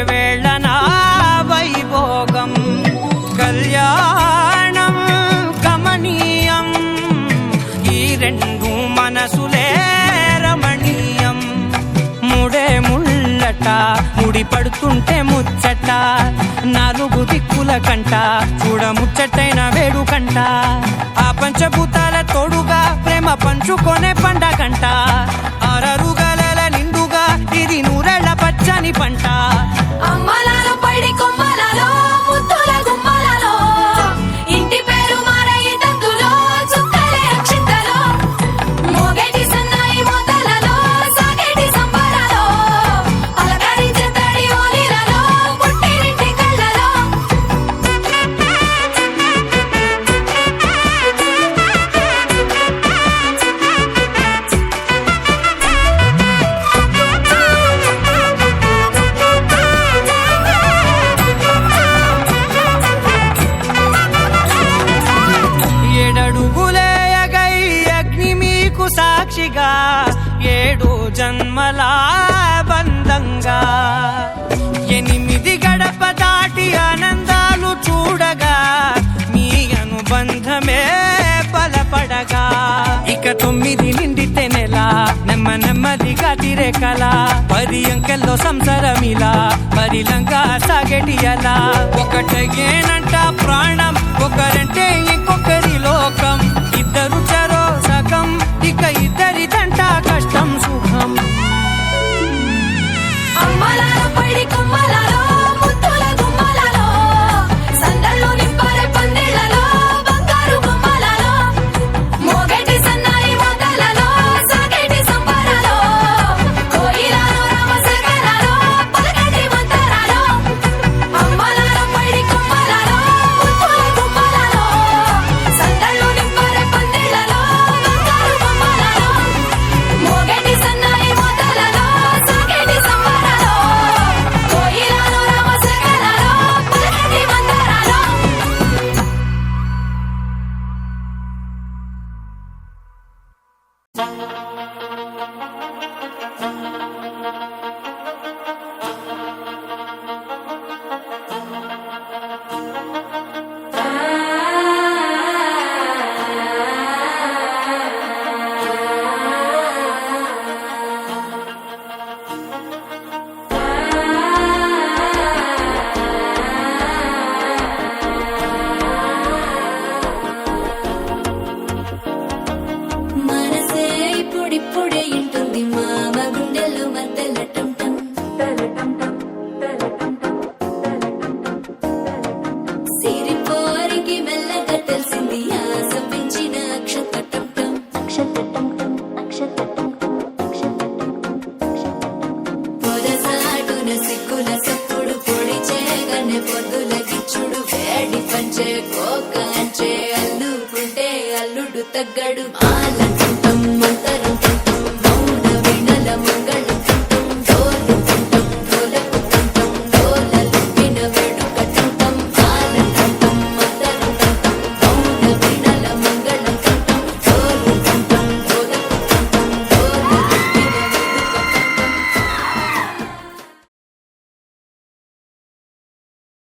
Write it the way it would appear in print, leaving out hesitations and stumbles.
వేళన వైభోగం కళ్యాణం కమనీయం ఈ రెండు మనసులే రమణీయం ముడే ముళ్ళట ముడి పడుతుంటే ముచ్చట నాలుగు దిక్కుల కంట చూడ ముచ్చటైన వేడుకంట ఆ పంచభూతాల తోడుగా ప్రేమ పంచుకొనే పండగంట ఆరరుగల నిండుగా ఇది నూరెళ్ళ పచ్చని పంట అమ్మలాలో పడి కొమ్మలలో ముద్దుల గుమ్మలలో ఇంటి పేరు మారయి తందులో చుక్కలే అక్షింతలో మోగేటి సన్నాయి మోతలలో సాగేటి సంబరాలో అలకరించే తడి ఓలిలలో పుట్టినింటి కళ్ళలో ఏడడుగులేయగై అగ్ని మీకు సాక్షిగా 7 జన్మల బంధంగా 8 గడప దాటి ఆనందాలు చూడగా మీ అనుబంధమే బలపడగా ఇక 9 నిండితే నెల నెమ్మదిగా తిరేకల 10 అంకెల్లో సంసారమిలా పరిలంగా సాగేటి అలా ఒకటేనంట ప్రాణం ఒకరంటే ఇంకొకరి లోకం ఇద్దరు చరో సగం ఇక ఇద్దరిదంట కష్టం సుఖం అమ్మలాలో పడి కొమ్మలలో ముద్దుల గుమ్మలలో సందళ్ళు నింపారే పందిళ్లలో బంగారు గుమ్మలలో మోగేటి సన్నాయి మోతలలో సాగేటి సంబరాలో కోయిలలో రామశకలలో పలకటి మంతరాలో అమ్మలాలో పడి కొమ్మలలో ముద్దుల గుమ్మలలో సందళ్ళు నింపారే పందిళ్లలో బంగారు గుమ్మలలో మోగేటి సన్నాయి మోతలలో సాగేటి సంబరాలో కోయిలలో రామశకలలో పలకటి మంతరాలో మనసే ఇప్పుడిప్పుడే ఇంటుంది మామ గుండెల్లో మధ్యల టంటం సిరిపోరికి మెల్లగా తెలిసింది ఆశ పెంచిన పొదసాటున సిక్కుల సప్పుడు పొడి చేయగానే పొద్దుల గిచ్చుడు వేడి పంచే కోక అంచే అల్లుకుంటే అల్లుడు తగ్గడు మాలంట